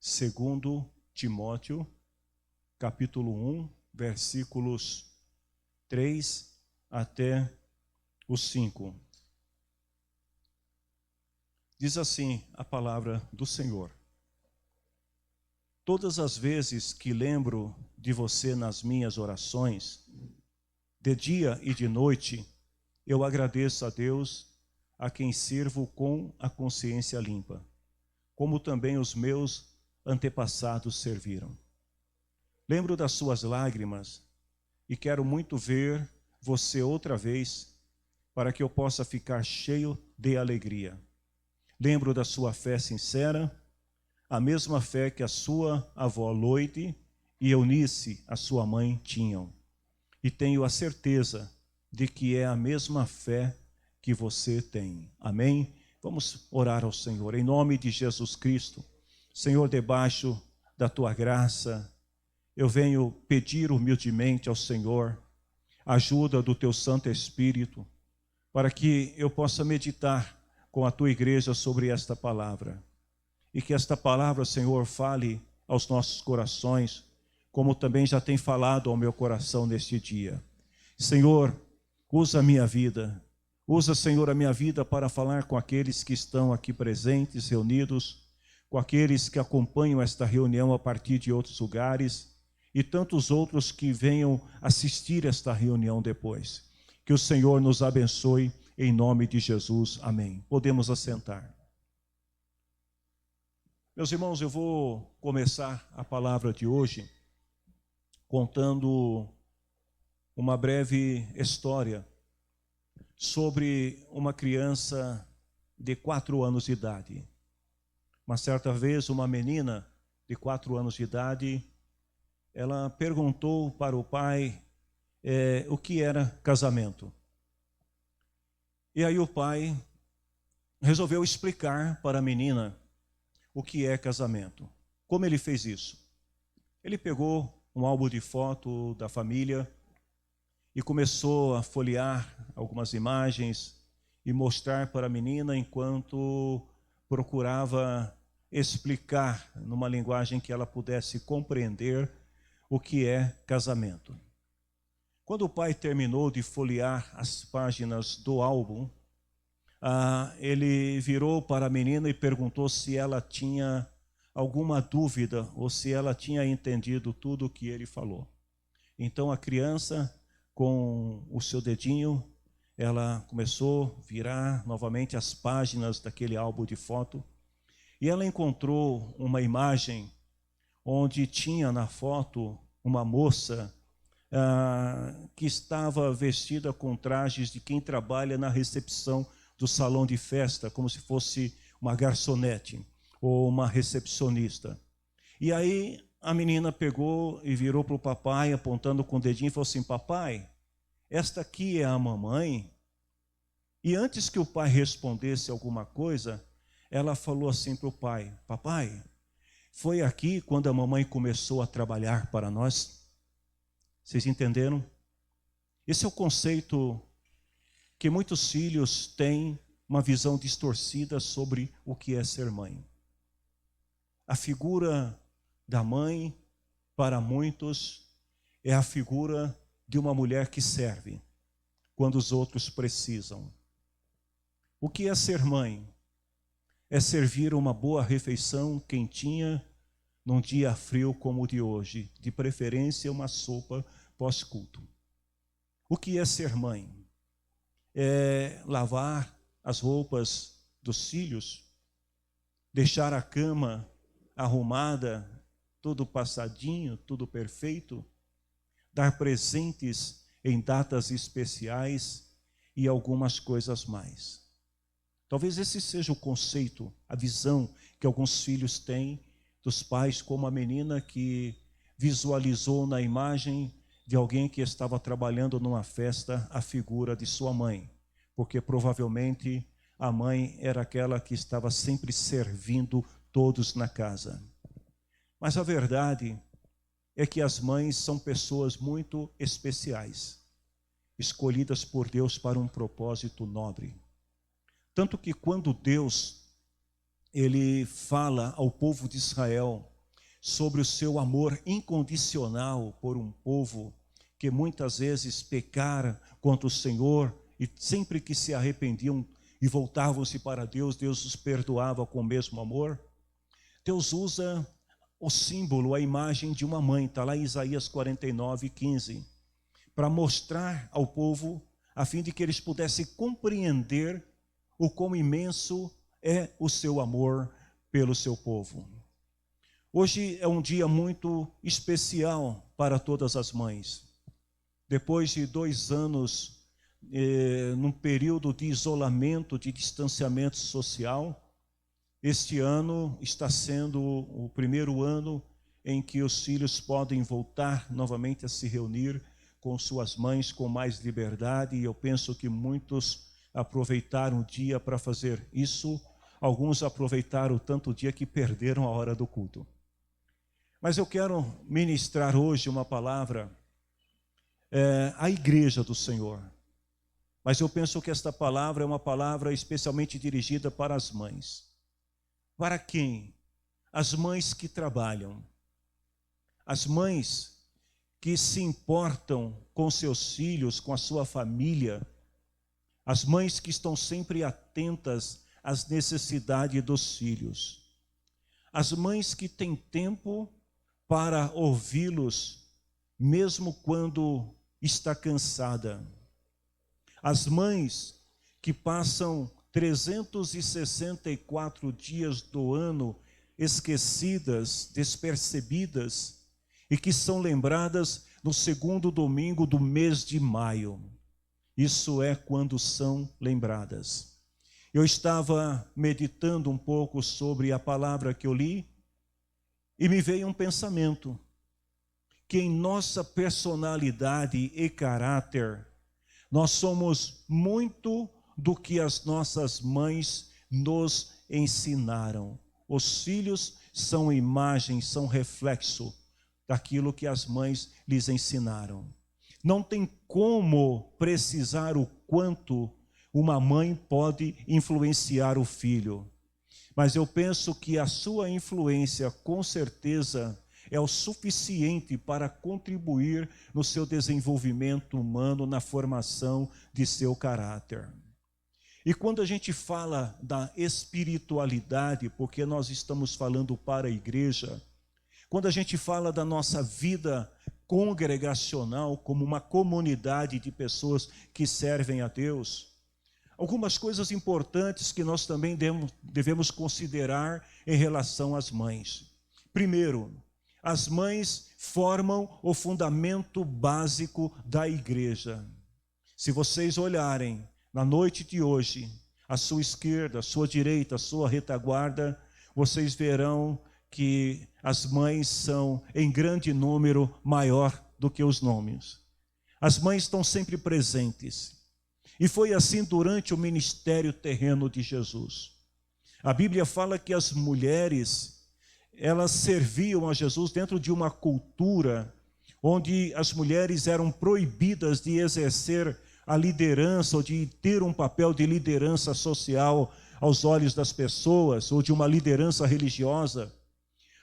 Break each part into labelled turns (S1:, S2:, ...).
S1: Segundo Timóteo, capítulo 1, versículos 3 até o 5. Diz assim a palavra do Senhor: Todas as vezes que lembro de você nas minhas orações, de dia e de noite, eu agradeço a Deus, a quem sirvo com a consciência limpa, como também os meus antepassados serviram. Lembro das suas lágrimas e quero muito ver você outra vez, para que eu possa ficar cheio de alegria. Lembro da sua fé sincera, a mesma fé que a sua avó Loide e Eunice, a sua mãe, tinham. E tenho a certeza de que é a mesma fé que você tem. Amém? Vamos orar ao Senhor. Em nome de Jesus Cristo, Senhor, debaixo da tua graça, eu venho pedir humildemente ao Senhor a ajuda do teu Santo Espírito, para que eu possa meditar com a tua igreja sobre esta palavra. E que esta palavra, Senhor, fale aos nossos corações, como também já tem falado ao meu coração neste dia. Senhor, usa a minha vida. Usa, Senhor, a minha vida para falar com aqueles que estão aqui presentes, reunidos, com aqueles que acompanham esta reunião a partir de outros lugares e tantos outros que venham assistir esta reunião depois. Que o Senhor nos abençoe em nome de Jesus. Amém. Podemos assentar. Meus irmãos, eu vou começar a palavra de hoje contando uma breve história sobre uma criança de 4 anos de idade. Uma certa vez, uma menina de 4 anos de idade, ela perguntou para o pai o que era casamento. E aí o pai resolveu explicar para a menina o que é casamento. Como ele fez isso? Ele pegou um álbum de foto da família e começou a folhear algumas imagens e mostrar para a menina enquanto procurava explicar numa linguagem que ela pudesse compreender o que é casamento. Quando o pai terminou de folhear as páginas do álbum, ele virou para a menina e perguntou se ela tinha alguma dúvida ou se ela tinha entendido tudo o que ele falou. Então a criança, com o seu dedinho, ela começou a virar novamente as páginas daquele álbum de foto e ela encontrou uma imagem onde tinha na foto uma moça que estava vestida com trajes de quem trabalha na recepção do salão de festa, como se fosse uma garçonete ou uma recepcionista. E aí a menina pegou e virou para o papai, apontando com o dedinho, e falou assim: papai, esta aqui é a mamãe? E antes que o pai respondesse alguma coisa, ela falou assim para o pai: papai, foi aqui quando a mamãe começou a trabalhar para nós? Vocês entenderam? Esse é o conceito que muitos filhos têm, uma visão distorcida sobre o que é ser mãe. A figura da mãe, para muitos, é a figura de uma mulher que serve quando os outros precisam. O que é ser mãe? É servir uma boa refeição quentinha num dia frio como o de hoje, de preferência uma sopa pós-culto. O que é ser mãe? É lavar as roupas dos filhos, deixar a cama arrumada, tudo passadinho, tudo perfeito, dar presentes em datas especiais e algumas coisas mais. Talvez esse seja o conceito, a visão que alguns filhos têm dos pais, como a menina que visualizou na imagem de alguém que estava trabalhando numa festa a figura de sua mãe, porque provavelmente a mãe era aquela que estava sempre servindo todos na casa. Mas a verdade é que as mães são pessoas muito especiais, escolhidas por Deus para um propósito nobre. Tanto que quando Deus ele fala ao povo de Israel sobre o seu amor incondicional por um povo que muitas vezes pecara contra o Senhor e sempre que se arrependiam e voltavam-se para Deus, Deus os perdoava com o mesmo amor. Deus usa o símbolo, a imagem de uma mãe, está lá em Isaías 49:15, para mostrar ao povo, a fim de que eles pudessem compreender o quão imenso é o seu amor pelo seu povo. Hoje é um dia muito especial para todas as mães. Depois de 2 anos, num período de isolamento, de distanciamento social, este ano está sendo o primeiro ano em que os filhos podem voltar novamente a se reunir com suas mães com mais liberdade, e eu penso que muitos aproveitaram o dia para fazer isso. Alguns aproveitaram tanto o dia que perderam a hora do culto. Mas eu quero ministrar hoje uma palavra à igreja do Senhor. Mas eu penso que esta palavra é uma palavra especialmente dirigida para as mães. Para quem? As mães que trabalham. As mães que se importam com seus filhos, com a sua família. As mães que estão sempre atentas às necessidades dos filhos. As mães que têm tempo para ouvi-los, mesmo quando está cansada. As mães que passam 364 dias do ano esquecidas, despercebidas, e que são lembradas no 2º domingo do mês de maio. Isso é quando são lembradas. Eu estava meditando um pouco sobre a palavra que eu li, e me veio um pensamento, que em nossa personalidade e caráter, nós somos muito do que as nossas mães nos ensinaram. Os filhos são imagem, são reflexo daquilo que as mães lhes ensinaram. Não tem como precisar o quanto uma mãe pode influenciar o filho. Mas eu penso que a sua influência, com certeza, é o suficiente para contribuir no seu desenvolvimento humano, na formação de seu caráter. E quando a gente fala da espiritualidade, porque nós estamos falando para a igreja, quando a gente fala da nossa vida congregacional, como uma comunidade de pessoas que servem a Deus, algumas coisas importantes que nós também devemos considerar em relação às mães. Primeiro, as mães formam o fundamento básico da igreja. Se vocês olharem na noite de hoje, à sua esquerda, à sua direita, à sua retaguarda, vocês verão que as mães são em grande número maior do que os nomes. As mães estão sempre presentes. E foi assim durante o ministério terreno de Jesus. A Bíblia fala que as mulheres, elas serviam a Jesus dentro de uma cultura onde as mulheres eram proibidas de exercer a liderança ou de ter um papel de liderança social aos olhos das pessoas ou de uma liderança religiosa.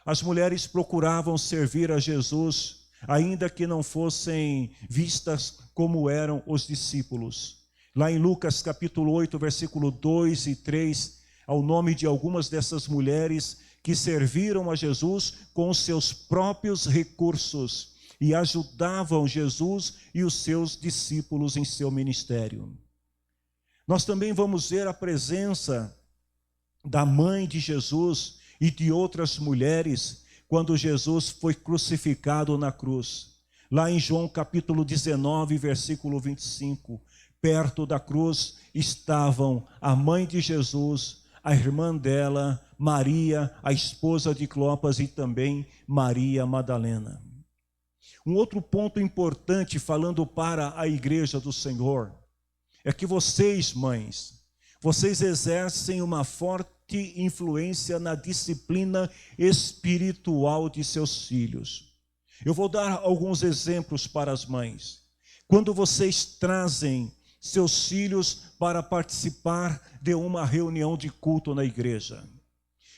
S1: As mulheres procuravam servir a Jesus, ainda que não fossem vistas como eram os discípulos. Lá em Lucas capítulo 8, versículo 2 e 3, ao nome de algumas dessas mulheres que serviram a Jesus com os seus próprios recursos e ajudavam Jesus e os seus discípulos em seu ministério. Nós também vamos ver a presença da mãe de Jesus e de outras mulheres quando Jesus foi crucificado na cruz. Lá em João capítulo 19, versículo 25, perto da cruz estavam a mãe de Jesus, a irmã dela, Maria, a esposa de Clopas, e também Maria Madalena. Um outro ponto importante, falando para a igreja do Senhor, é que vocês, mães, vocês exercem uma forte influência na disciplina espiritual de seus filhos. Eu vou dar alguns exemplos para as mães. Quando vocês trazem seus filhos para participar de uma reunião de culto na igreja,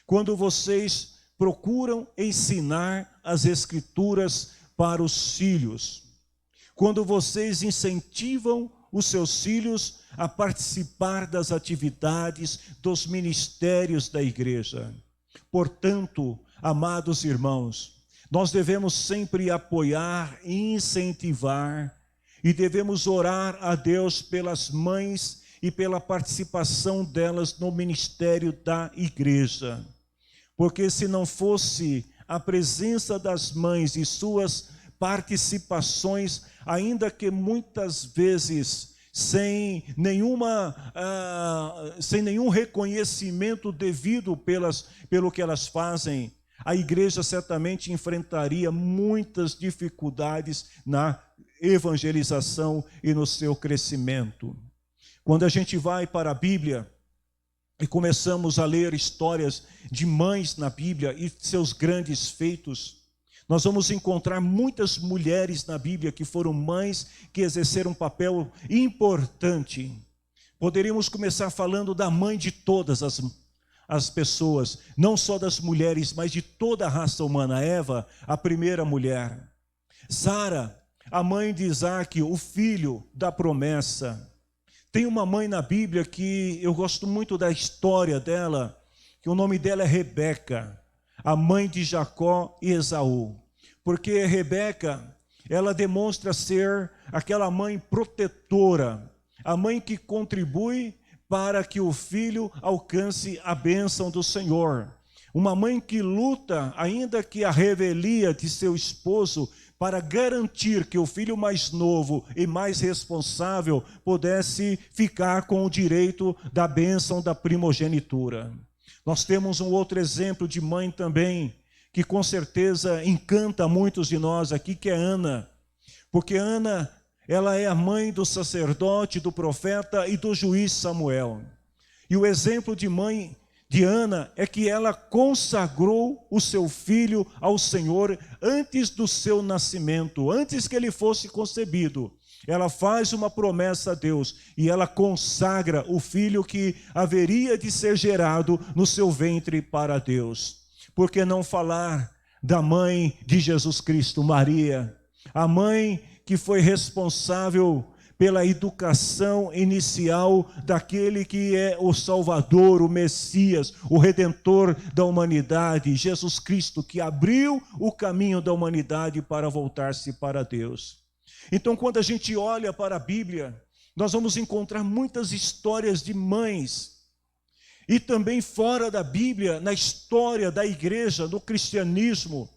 S1: quando vocês procuram ensinar as Escrituras para os filhos. Quando vocês incentivam os seus filhos a participar das atividades, dos ministérios da igreja. Portanto, amados irmãos, nós devemos sempre apoiar e incentivar, e devemos orar a Deus pelas mães e pela participação delas no ministério da igreja. Porque se não fosse a presença das mães e suas participações, ainda que muitas vezes sem nenhum reconhecimento devido pelo que elas fazem, a igreja certamente enfrentaria muitas dificuldades na evangelização e no seu crescimento. Quando a gente vai para a Bíblia e começamos a ler histórias de mães na Bíblia e seus grandes feitos, nós vamos encontrar muitas mulheres na Bíblia que foram mães, que exerceram um papel importante. Poderíamos começar falando da mãe de todas as pessoas, não só das mulheres, mas de toda a raça humana. Eva, a primeira mulher. Sara, a mãe de Isaac, o filho da promessa. Tem uma mãe na Bíblia que eu gosto muito da história dela, que o nome dela é Rebeca, a mãe de Jacó e Esaú. Porque Rebeca, ela demonstra ser aquela mãe protetora, a mãe que contribui para que o filho alcance a bênção do Senhor. Uma mãe que luta, ainda que a revelia de seu esposo, para garantir que o filho mais novo e mais responsável pudesse ficar com o direito da bênção da primogenitura. Nós temos um outro exemplo de mãe também, que com certeza encanta muitos de nós aqui, que é Ana. Porque Ana, ela é a mãe do sacerdote, do profeta e do juiz Samuel. E o exemplo de mãe de Ana é que ela consagrou o seu filho ao Senhor antes do seu nascimento, antes que ele fosse concebido. Ela faz uma promessa a Deus e ela consagra o filho que haveria de ser gerado no seu ventre para Deus. Por que não falar da mãe de Jesus Cristo, Maria, a mãe que foi responsável pela educação inicial daquele que é o Salvador, o Messias, o Redentor da humanidade, Jesus Cristo, que abriu o caminho da humanidade para voltar-se para Deus. Então, quando a gente olha para a Bíblia, nós vamos encontrar muitas histórias de mães. E também fora da Bíblia, na história da igreja, do cristianismo,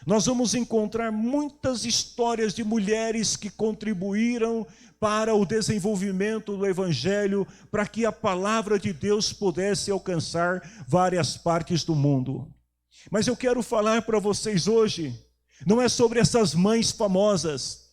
S1: nós vamos encontrar muitas histórias de mulheres que contribuíram para o desenvolvimento do Evangelho, para que a palavra de Deus pudesse alcançar várias partes do mundo. Mas eu quero falar para vocês hoje, não é sobre essas mães famosas,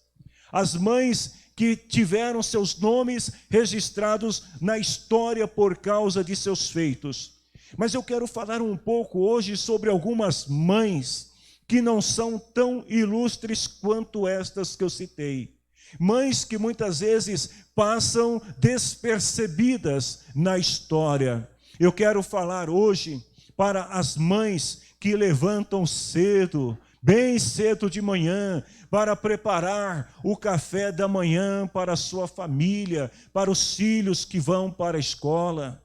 S1: as mães que tiveram seus nomes registrados na história por causa de seus feitos. Mas eu quero falar um pouco hoje sobre algumas mães que não são tão ilustres quanto estas que eu citei. Mães que muitas vezes passam despercebidas na história. Eu quero falar hoje para as mães que levantam cedo, bem cedo de manhã, para preparar o café da manhã para a sua família, para os filhos que vão para a escola.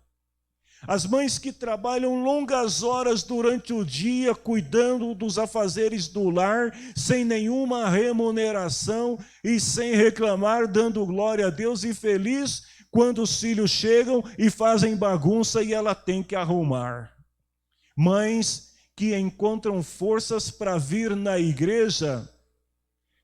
S1: As mães que trabalham longas horas durante o dia, cuidando dos afazeres do lar, sem nenhuma remuneração e sem reclamar, dando glória a Deus e feliz quando os filhos chegam e fazem bagunça e ela tem que arrumar. Mães que encontram forças para vir na igreja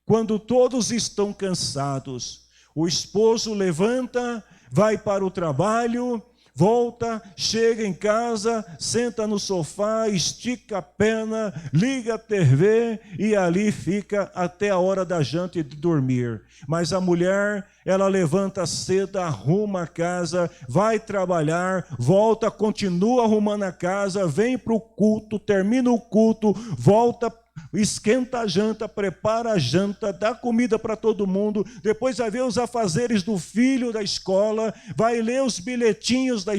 S1: quando todos estão cansados. O esposo levanta, vai para o trabalho, volta, chega em casa, senta no sofá, estica a perna, liga a TV e ali fica até a hora da janta e de dormir. Mas a mulher, ela levanta cedo, arruma a casa, vai trabalhar, volta, continua arrumando a casa, vem para o culto, termina o culto, volta, esquenta a janta, prepara a janta, dá comida para todo mundo, depois vai ver os afazeres do filho da escola, vai ler os bilhetinhos da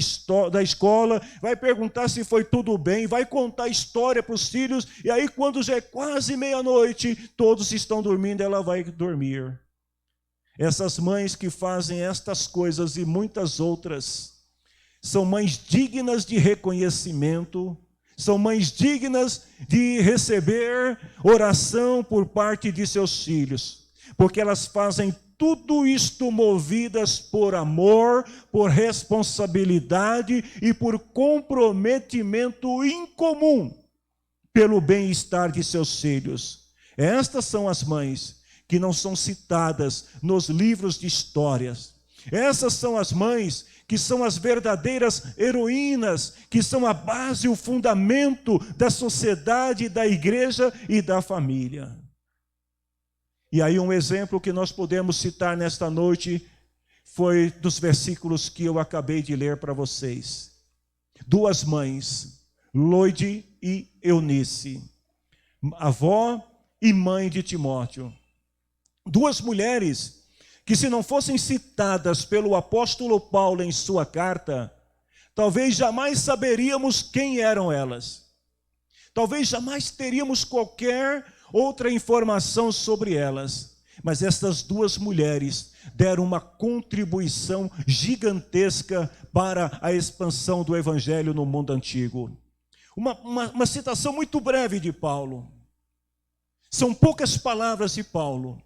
S1: escola, vai perguntar se foi tudo bem, vai contar história para os filhos, e aí quando já é quase meia-noite, todos estão dormindo, ela vai dormir. Essas mães que fazem estas coisas e muitas outras, são mães dignas de reconhecimento, são mães dignas de receber oração por parte de seus filhos, porque elas fazem tudo isto movidas por amor, por responsabilidade e por comprometimento incomum pelo bem-estar de seus filhos. Estas são as mães que não são citadas nos livros de histórias. Essas são as mães que são as verdadeiras heroínas, que são a base e o fundamento da sociedade, da igreja e da família. E aí um exemplo que nós podemos citar nesta noite foi dos versículos que eu acabei de ler para vocês. Duas mães, Loide e Eunice, avó e mãe de Timóteo. Duas mulheres que, se não fossem citadas pelo apóstolo Paulo em sua carta, talvez jamais saberíamos quem eram elas. Talvez jamais teríamos qualquer outra informação sobre elas. Mas essas duas mulheres deram uma contribuição gigantesca para a expansão do evangelho no mundo antigo. Uma citação muito breve de Paulo. São poucas palavras de Paulo,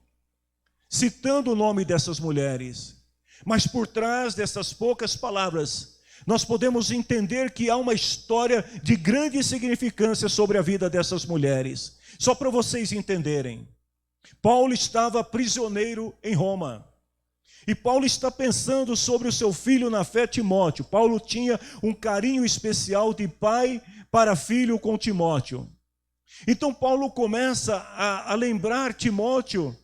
S1: citando o nome dessas mulheres, mas por trás dessas poucas palavras, nós podemos entender que há uma história de grande significância sobre a vida dessas mulheres. Só para vocês entenderem, Paulo estava prisioneiro em Roma, e Paulo está pensando sobre o seu filho na fé, Timóteo. Paulo tinha um carinho especial de pai para filho com Timóteo. Então Paulo começa a lembrar Timóteo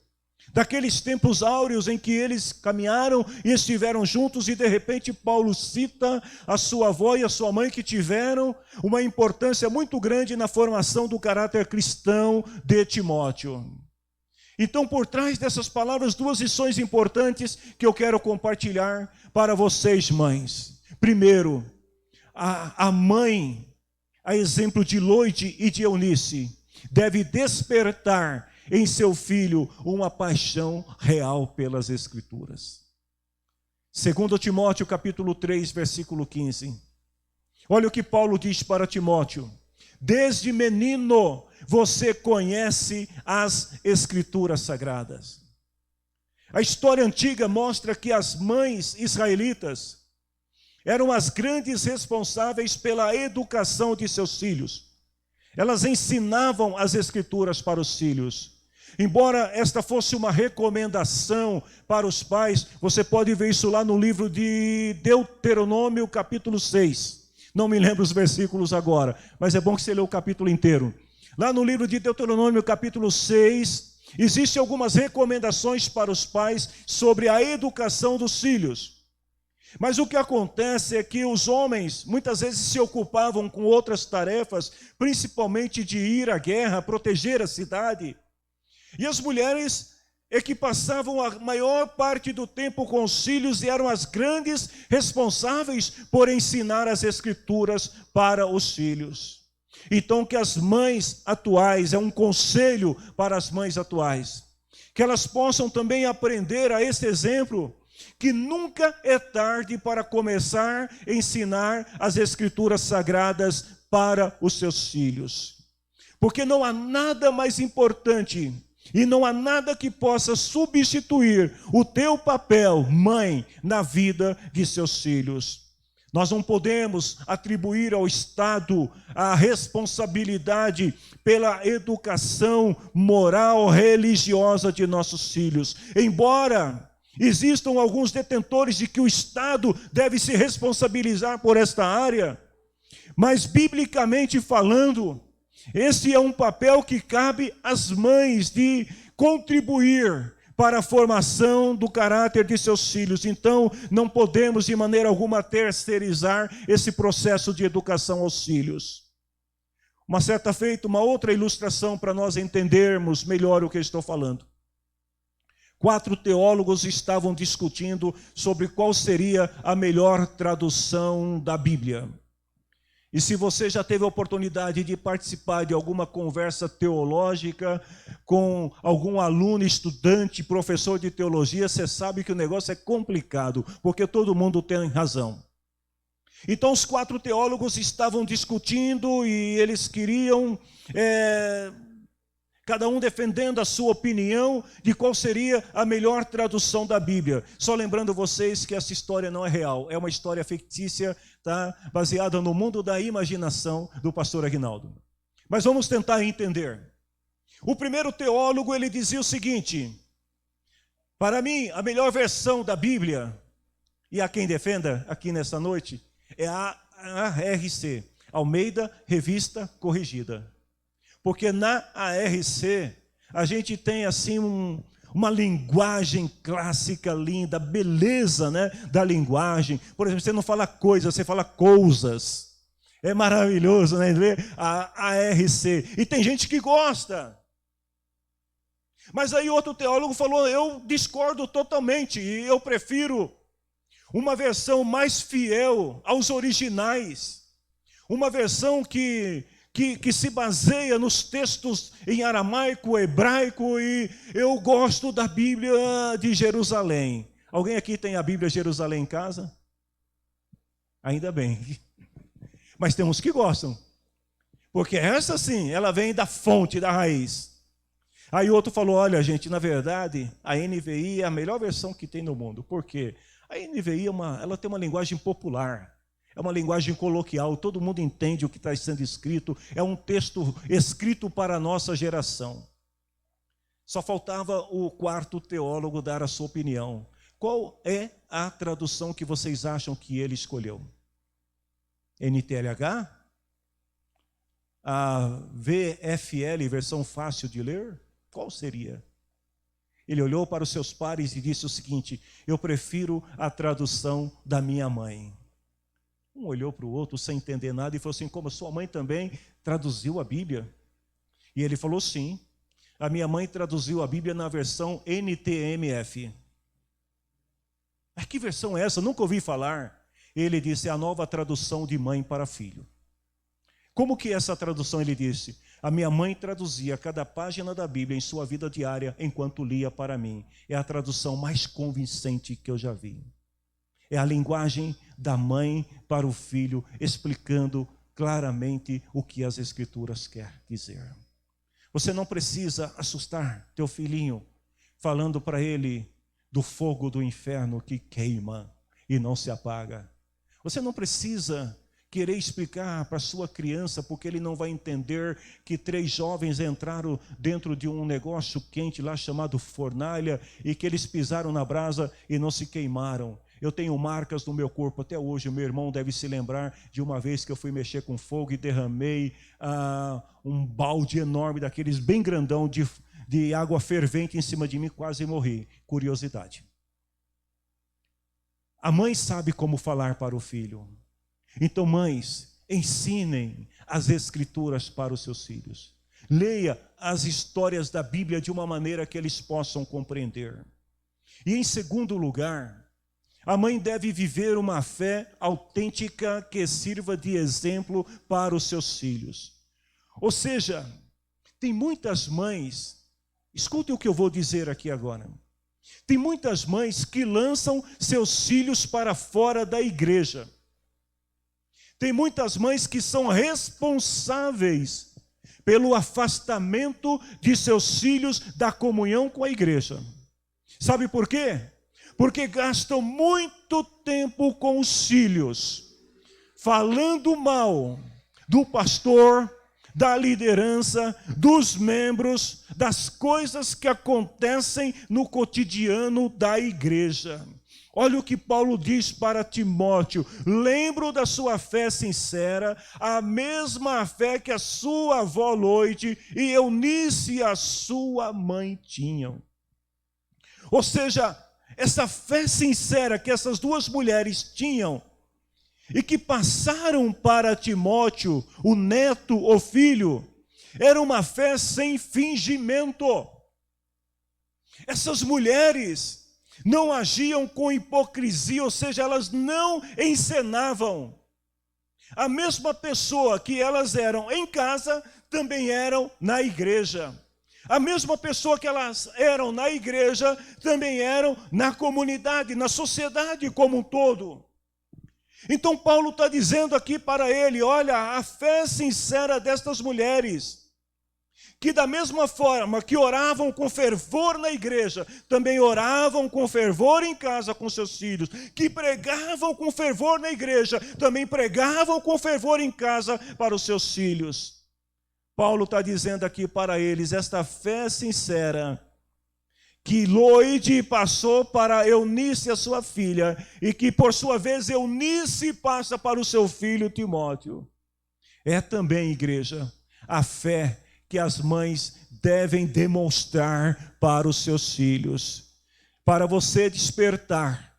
S1: daqueles tempos áureos em que eles caminharam e estiveram juntos, e de repente Paulo cita a sua avó e a sua mãe, que tiveram uma importância muito grande na formação do caráter cristão de Timóteo. Então, por trás dessas palavras, duas lições importantes que eu quero compartilhar para vocês, mães. Primeiro, a mãe, a exemplo de Loide e de Eunice, deve despertar em seu filho uma paixão real pelas Escrituras. 2 Timóteo capítulo 3, versículo 15. Olha o que Paulo diz para Timóteo: desde menino você conhece as Escrituras sagradas. A história antiga mostra que as mães israelitas eram as grandes responsáveis pela educação de seus filhos. Elas ensinavam as Escrituras para os filhos. Embora esta fosse uma recomendação para os pais, você pode ver isso lá no livro de Deuteronômio, capítulo 6. Não me lembro os versículos agora, mas é bom que você lê o capítulo inteiro. Lá no livro de Deuteronômio, capítulo 6, existem algumas recomendações para os pais sobre a educação dos filhos. Mas o que acontece é que os homens muitas vezes se ocupavam com outras tarefas, principalmente de ir à guerra, proteger a cidade. E as mulheres é que passavam a maior parte do tempo com os filhos e eram as grandes responsáveis por ensinar as Escrituras para os filhos. Então, que as mães atuais, é um conselho para as mães atuais, que elas possam também aprender a esse exemplo, que nunca é tarde para começar a ensinar as Escrituras sagradas para os seus filhos. Porque não há nada mais importante e não há nada que possa substituir o teu papel, mãe, na vida de seus filhos. Nós não podemos atribuir ao Estado a responsabilidade pela educação moral religiosa de nossos filhos. Embora existam alguns detentores de que o Estado deve se responsabilizar por esta área, mas biblicamente falando, esse é um papel que cabe às mães de contribuir para a formação do caráter de seus filhos. Então, não podemos de maneira alguma terceirizar esse processo de educação aos filhos. Uma certa feita, uma outra ilustração para nós entendermos melhor o que eu estou falando. 4 teólogos estavam discutindo sobre qual seria a melhor tradução da Bíblia. E se você já teve a oportunidade de participar de alguma conversa teológica com algum aluno, estudante, professor de teologia, você sabe que o negócio é complicado, porque todo mundo tem razão. Então os 4 teólogos estavam discutindo e eles queriam, cada um defendendo a sua opinião de qual seria a melhor tradução da Bíblia. Só lembrando vocês que essa história não é real, é uma história fictícia, tá? Baseada no mundo da imaginação do pastor Aguinaldo. Mas vamos tentar entender. O primeiro teólogo, ele dizia o seguinte: para mim, a melhor versão da Bíblia, e a quem defenda aqui nessa noite, é a ARC, Almeida Revista Corrigida. Porque na ARC, a gente tem assim uma linguagem clássica linda, beleza, né, da linguagem. Por exemplo, você não fala coisas, você fala coisas. É maravilhoso, né, ler a ARC. E tem gente que gosta. Mas aí outro teólogo falou: eu discordo totalmente, e eu prefiro uma versão mais fiel aos originais. Uma versão que se baseia nos textos em aramaico, hebraico, e eu gosto da Bíblia de Jerusalém. Alguém aqui tem a Bíblia Jerusalém em casa? Ainda bem. Mas tem uns que gostam. Porque essa sim, ela vem da fonte, da raiz. Aí outro falou: olha gente, na verdade, a NVI é a melhor versão que tem no mundo. Por quê? A NVI ela tem uma linguagem popular. É uma linguagem coloquial, todo mundo entende o que está sendo escrito, é um texto escrito para a nossa geração. Só faltava o 4º teólogo dar a sua opinião. Qual é a tradução que vocês acham que ele escolheu? NTLH? A VFL, versão fácil de ler? Qual seria? Ele olhou para os seus pares e disse o seguinte: eu prefiro a tradução da minha mãe. Um olhou para o outro sem entender nada e falou assim: como, sua mãe também traduziu a Bíblia? E ele falou: sim, a minha mãe traduziu a Bíblia na versão NTMF. Mas que versão é essa? Nunca ouvi falar. Ele disse: é a nova tradução de mãe para filho. Como que é essa tradução? Ele disse: a minha mãe traduzia cada página da Bíblia em sua vida diária enquanto lia para mim. É a tradução mais convincente que eu já vi. É a linguagem da mãe para o filho, explicando claramente o que as Escrituras querem dizer. Você não precisa assustar teu filhinho, falando para ele do fogo do inferno que queima e não se apaga. Você não precisa querer explicar para a sua criança, porque ele não vai entender que 3 jovens entraram dentro de um negócio quente lá chamado fornalha, e que eles pisaram na brasa e não se queimaram. Eu tenho marcas no meu corpo até hoje. O meu irmão deve se lembrar de uma vez que eu fui mexer com fogo e derramei um balde enorme daqueles bem grandão de água fervente em cima de mim, quase morri. Curiosidade. A mãe sabe como falar para o filho. Então, mães, ensinem as Escrituras para os seus filhos. Leia as histórias da Bíblia de uma maneira que eles possam compreender. E em segundo lugar, a mãe deve viver uma fé autêntica que sirva de exemplo para os seus filhos. Ou seja, tem muitas mães, escutem o que eu vou dizer aqui agora. Tem muitas mães que lançam seus filhos para fora da igreja. Tem muitas mães que são responsáveis pelo afastamento de seus filhos da comunhão com a igreja. Sabe por quê? Porque gastam muito tempo com os filhos, falando mal do pastor, da liderança, dos membros, das coisas que acontecem no cotidiano da igreja. Olha o que Paulo diz para Timóteo: lembro da sua fé sincera, a mesma fé que a sua avó Loide e Eunice, a sua mãe, tinham. Ou seja, essa fé sincera que essas duas mulheres tinham e que passaram para Timóteo, o neto, o filho, era uma fé sem fingimento. Essas mulheres não agiam com hipocrisia, ou seja, elas não encenavam. A mesma pessoa que elas eram em casa, também eram na igreja. A mesma pessoa que elas eram na igreja, também eram na comunidade, na sociedade como um todo. Então Paulo está dizendo aqui para ele, olha, a fé sincera destas mulheres, que da mesma forma que oravam com fervor na igreja, também oravam com fervor em casa com seus filhos, que pregavam com fervor na igreja, também pregavam com fervor em casa para os seus filhos. Paulo está dizendo aqui para eles, esta fé sincera, que Loide passou para Eunice, a sua filha, e que por sua vez Eunice passa para o seu filho Timóteo. É também, igreja, a fé que as mães devem demonstrar para os seus filhos. Para você despertar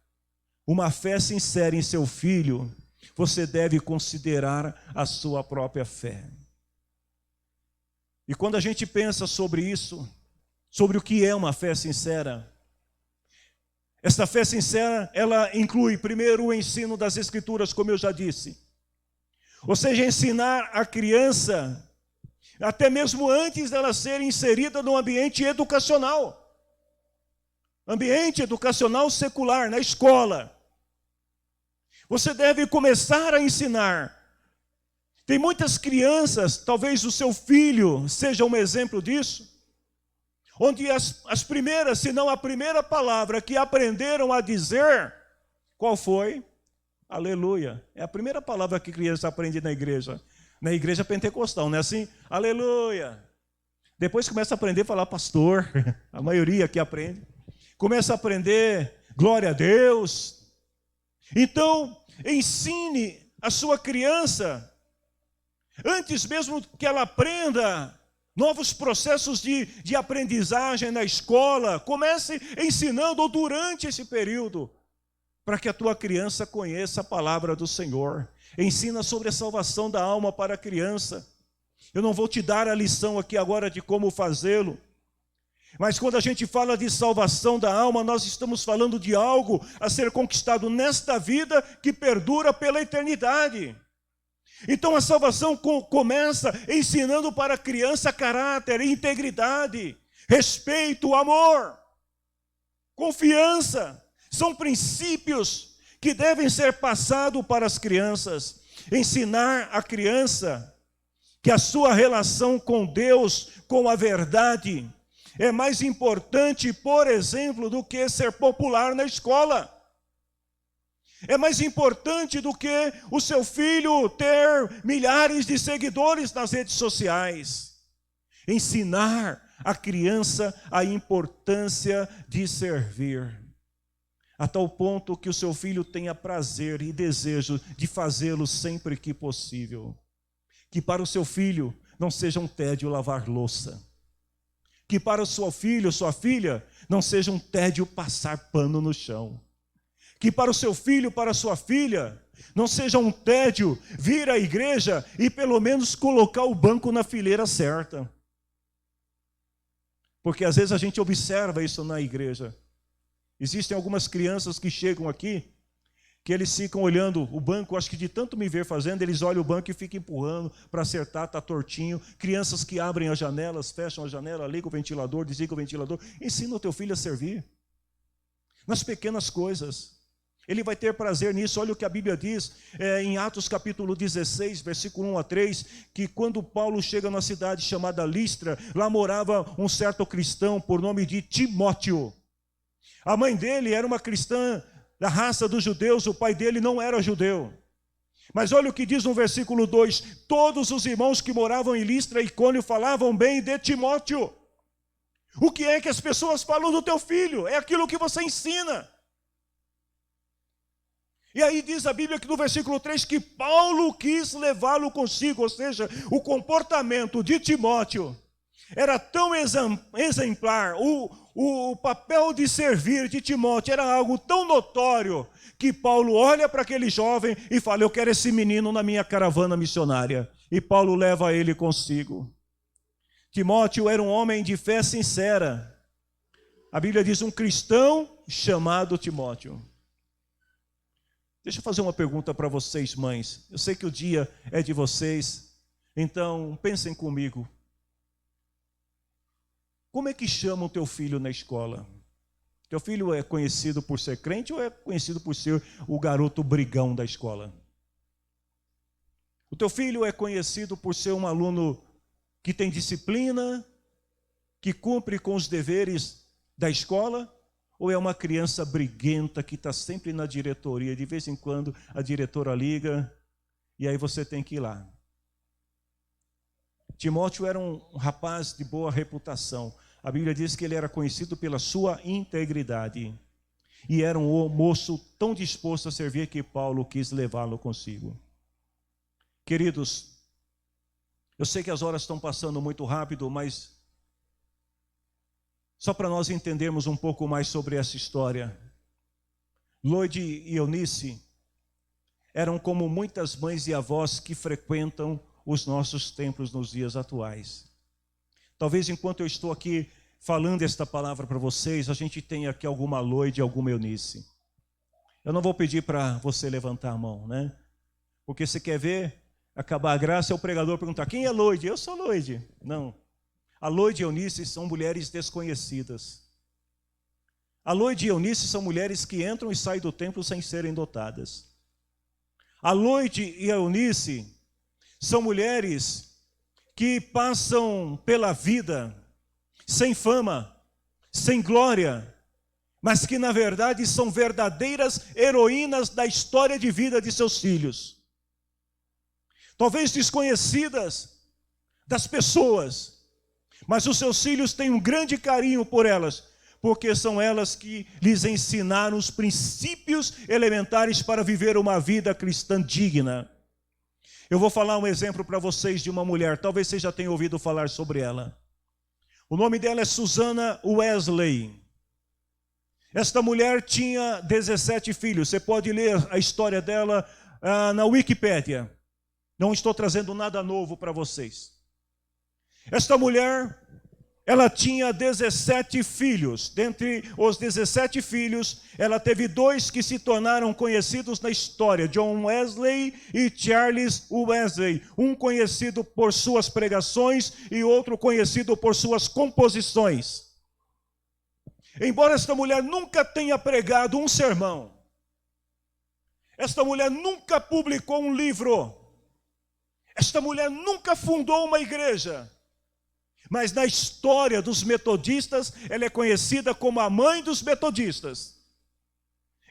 S1: uma fé sincera em seu filho, você deve considerar a sua própria fé. E quando a gente pensa sobre isso, sobre o que é uma fé sincera, esta fé sincera, ela inclui primeiro o ensino das Escrituras, como eu já disse. Ou seja, ensinar a criança, até mesmo antes dela ser inserida no ambiente educacional. Ambiente educacional secular, na escola. Você deve começar a ensinar. Tem muitas crianças, talvez o seu filho seja um exemplo disso, onde as primeiras, se não a primeira palavra que aprenderam a dizer, qual foi? Aleluia. É a primeira palavra que a criança aprende na igreja pentecostal, não é assim? Aleluia. Depois começa a aprender a falar pastor, a maioria que aprende. Começa a aprender glória a Deus. Então, ensine a sua criança, antes mesmo que ela aprenda novos processos de aprendizagem na escola, comece ensinando ou durante esse período, para que a tua criança conheça a palavra do Senhor. Ensina sobre a salvação da alma para a criança. Eu não vou te dar a lição aqui agora de como fazê-lo, mas quando a gente fala de salvação da alma, nós estamos falando de algo a ser conquistado nesta vida que perdura pela eternidade. Então a salvação começa ensinando para a criança caráter, integridade, respeito, amor, confiança. São princípios que devem ser passados para as crianças. Ensinar a criança que a sua relação com Deus, com a verdade, é mais importante, por exemplo, do que ser popular na escola. É mais importante do que o seu filho ter milhares de seguidores nas redes sociais. Ensinar a criança a importância de servir, a tal ponto que o seu filho tenha prazer e desejo de fazê-lo sempre que possível. Que para o seu filho não seja um tédio lavar louça. Que para o seu filho, sua filha, não seja um tédio passar pano no chão. Que para o seu filho, para a sua filha, não seja um tédio vir à igreja e pelo menos colocar o banco na fileira certa. Porque às vezes a gente observa isso na igreja. Existem algumas crianças que chegam aqui, que eles ficam olhando o banco, acho que de tanto me ver fazendo, eles olham o banco e ficam empurrando para acertar, está tortinho. Crianças que abrem as janelas, fecham a janela, ligam o ventilador, desligam o ventilador. Ensina o teu filho a servir. Nas pequenas coisas. Ele vai ter prazer nisso. Olha o que a Bíblia diz em Atos capítulo 16, versículo 1 a 3, que quando Paulo chega na cidade chamada Listra, lá morava um certo cristão por nome de Timóteo. A mãe dele era uma cristã da raça dos judeus, o pai dele não era judeu. Mas olha o que diz no versículo 2, todos os irmãos que moravam em Listra e Icônio falavam bem de Timóteo. O que é que as pessoas falam do teu filho? É aquilo que você ensina. E aí diz a Bíblia que no versículo 3 que Paulo quis levá-lo consigo, ou seja, o comportamento de Timóteo Era tão exemplar, o papel de servir de Timóteo era algo tão notório, que Paulo olha para aquele jovem e fala: eu quero esse menino na minha caravana missionária. E Paulo leva ele consigo. Timóteo era um homem de fé sincera. A Bíblia diz um cristão chamado Timóteo. Deixa eu fazer uma pergunta para vocês, mães. Eu sei que o dia é de vocês, então pensem comigo. Como é que chama o teu filho na escola? Teu filho é conhecido por ser crente ou é conhecido por ser o garoto brigão da escola? O teu filho é conhecido por ser um aluno que tem disciplina, que cumpre com os deveres da escola? Ou é uma criança briguenta que está sempre na diretoria? De vez em quando a diretora liga e aí você tem que ir lá. Timóteo era um rapaz de boa reputação. A Bíblia diz que ele era conhecido pela sua integridade. E era um moço tão disposto a servir que Paulo quis levá-lo consigo. Queridos, eu sei que as horas estão passando muito rápido, mas só para nós entendermos um pouco mais sobre essa história. Lloyd e Eunice eram como muitas mães e avós que frequentam os nossos templos nos dias atuais. Talvez enquanto eu estou aqui falando esta palavra para vocês, a gente tenha aqui alguma Lloyd e alguma Eunice. Eu não vou pedir para você levantar a mão, né? Porque você quer ver acabar a graça, é o pregador perguntar: quem é Lloyd? Eu sou Lloyd. Não. A Lloyd e Eunice são mulheres desconhecidas. A Lloyd e Eunice são mulheres que entram e saem do templo sem serem dotadas. A Lloyd e a Eunice são mulheres que passam pela vida sem fama, sem glória, mas que na verdade são verdadeiras heroínas da história de vida de seus filhos. Talvez desconhecidas das pessoas, mas os seus filhos têm um grande carinho por elas, porque são elas que lhes ensinaram os princípios elementares para viver uma vida cristã digna. Eu vou falar um exemplo para vocês de uma mulher, talvez vocês já tenham ouvido falar sobre ela. O nome dela é Susana Wesley. Esta mulher tinha 17 filhos. Você pode ler a história dela na Wikipédia. Não estou trazendo nada novo para vocês. Esta mulher, ela tinha 17 filhos. Dentre os 17 filhos, ela teve 2 que se tornaram conhecidos na história: John Wesley e Charles Wesley. Um conhecido por suas pregações e outro conhecido por suas composições. Embora esta mulher nunca tenha pregado um sermão, esta mulher nunca publicou um livro, esta mulher nunca fundou uma igreja, mas na história dos metodistas, ela é conhecida como a mãe dos metodistas.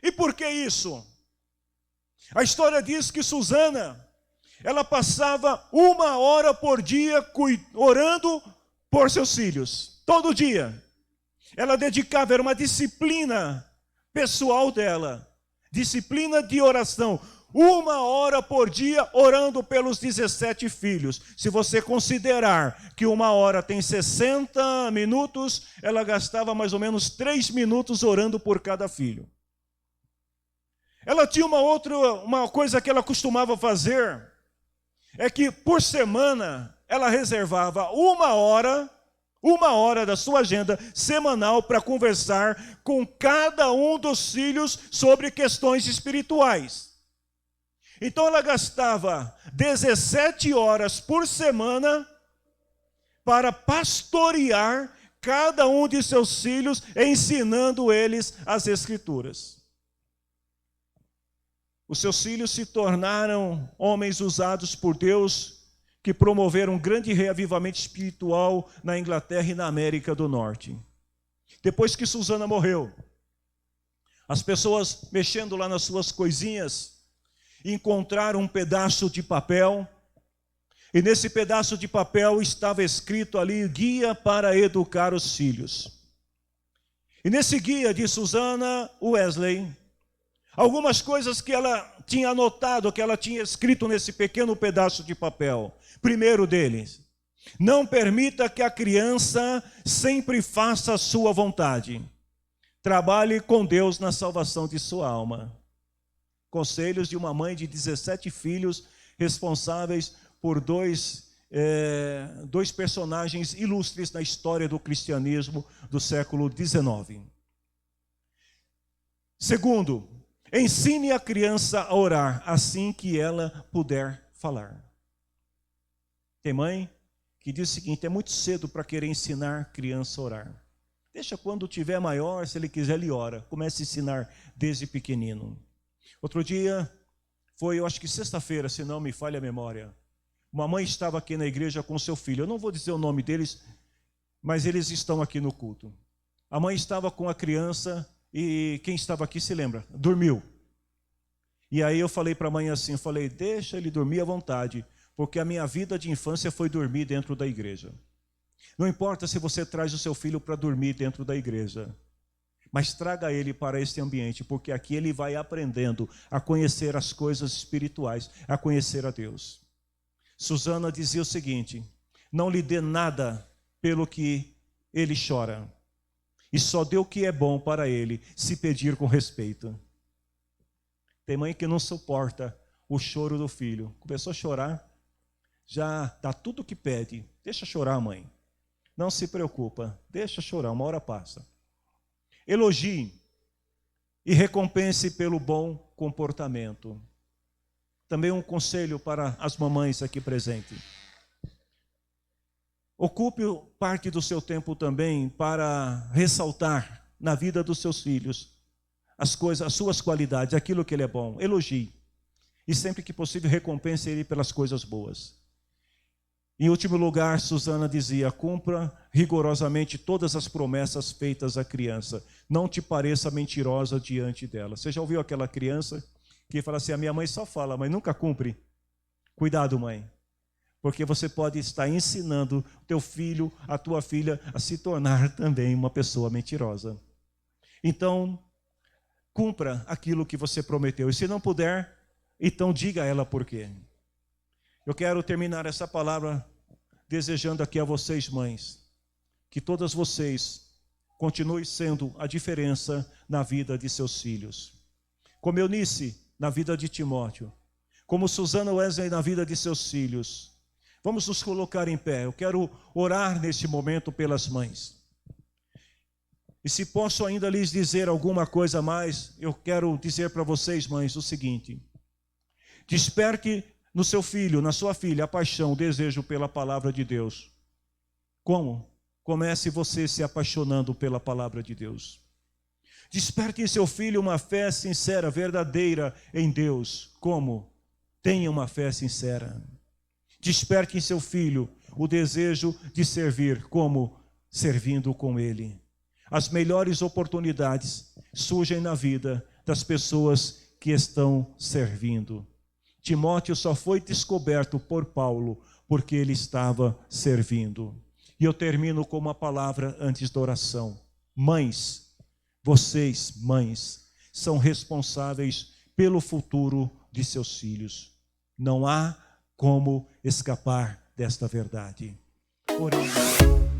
S1: E por que isso? A história diz que Susana, ela passava 1 hora por dia orando por seus filhos, todo dia. Ela dedicava, era uma disciplina pessoal dela, disciplina de oração. 1 hora por dia orando pelos 17 filhos. Se você considerar que 1 hora tem 60 minutos, ela gastava mais ou menos 3 minutos orando por cada filho. Ela tinha uma coisa que ela costumava fazer, é que por semana ela reservava 1 hora da sua agenda semanal para conversar com cada um dos filhos sobre questões espirituais. Então ela gastava 17 horas por semana para pastorear cada um de seus filhos, ensinando eles as Escrituras. Os seus filhos se tornaram homens usados por Deus, que promoveram um grande reavivamento espiritual na Inglaterra e na América do Norte. Depois que Susana morreu, as pessoas mexendo lá nas suas coisinhas, encontraram um pedaço de papel, e nesse pedaço de papel estava escrito ali: guia para educar os filhos. E nesse guia de Susana Wesley, algumas coisas que ela tinha anotado, que ela tinha escrito nesse pequeno pedaço de papel. Primeiro deles, Não permita que a criança sempre faça a sua vontade. Trabalhe com Deus na salvação de sua alma. Conselhos de uma mãe de 17 filhos, responsáveis por dois personagens ilustres na história do cristianismo do século XIX. Segundo, ensine a criança a orar assim que ela puder falar. Tem mãe que diz o seguinte: é muito cedo para querer ensinar a criança a orar. Deixa quando tiver maior, se ele quiser, ele ora. Comece a ensinar desde pequenino. Outro dia, eu acho que sexta-feira, se não me falha a memória, uma mãe estava aqui na igreja com seu filho. Eu não vou dizer o nome deles, mas eles estão aqui no culto. A mãe estava com a criança e quem estava aqui se lembra? Dormiu. E aí eu falei para a mãe assim, deixa ele dormir à vontade, porque a minha vida de infância foi dormir dentro da igreja. Não importa se você traz o seu filho para dormir dentro da igreja, mas traga ele para esse ambiente, porque aqui ele vai aprendendo a conhecer as coisas espirituais, a conhecer a Deus. Susana dizia o seguinte: não lhe dê nada pelo que ele chora, e só dê o que é bom para ele, se pedir com respeito. Tem mãe que não suporta o choro do filho. Começou a chorar, já dá tudo o que pede. Deixa chorar, mãe. Não se preocupa, deixa chorar, uma hora passa. Elogie e recompense pelo bom comportamento. Também um conselho para as mamães aqui presentes. Ocupe parte do seu tempo também para ressaltar na vida dos seus filhos as suas qualidades, aquilo que ele é bom. Elogie. E sempre que possível recompense ele pelas coisas boas. Em último lugar, Susana dizia: cumpra rigorosamente todas as promessas feitas à criança. Não te pareça mentirosa diante dela. Você já ouviu aquela criança que fala assim: a minha mãe só fala, mas nunca cumpre? Cuidado, mãe. Porque você pode estar ensinando o teu filho, a tua filha, a se tornar também uma pessoa mentirosa. Então, cumpra aquilo que você prometeu. E se não puder, então diga a ela por quê. Eu quero terminar essa palavra desejando aqui a vocês, mães, que todas vocês continuem sendo a diferença na vida de seus filhos. Como Eunice na vida de Timóteo, como Susana Wesley na vida de seus filhos. Vamos nos colocar em pé. Eu quero orar neste momento pelas mães. E se posso ainda lhes dizer alguma coisa a mais, eu quero dizer para vocês, mães, o seguinte: desperte no seu filho, na sua filha, a paixão, o desejo pela palavra de Deus. Como? Comece você se apaixonando pela palavra de Deus. Desperte em seu filho uma fé sincera, verdadeira em Deus. Como? Tenha uma fé sincera. Desperte em seu filho o desejo de servir. Como? Servindo com ele. As melhores oportunidades surgem na vida das pessoas que estão servindo. Timóteo só foi descoberto por Paulo porque ele estava servindo. E eu termino com uma palavra antes da oração. Mães, vocês, mães, são responsáveis pelo futuro de seus filhos. Não há como escapar desta verdade. Oremos.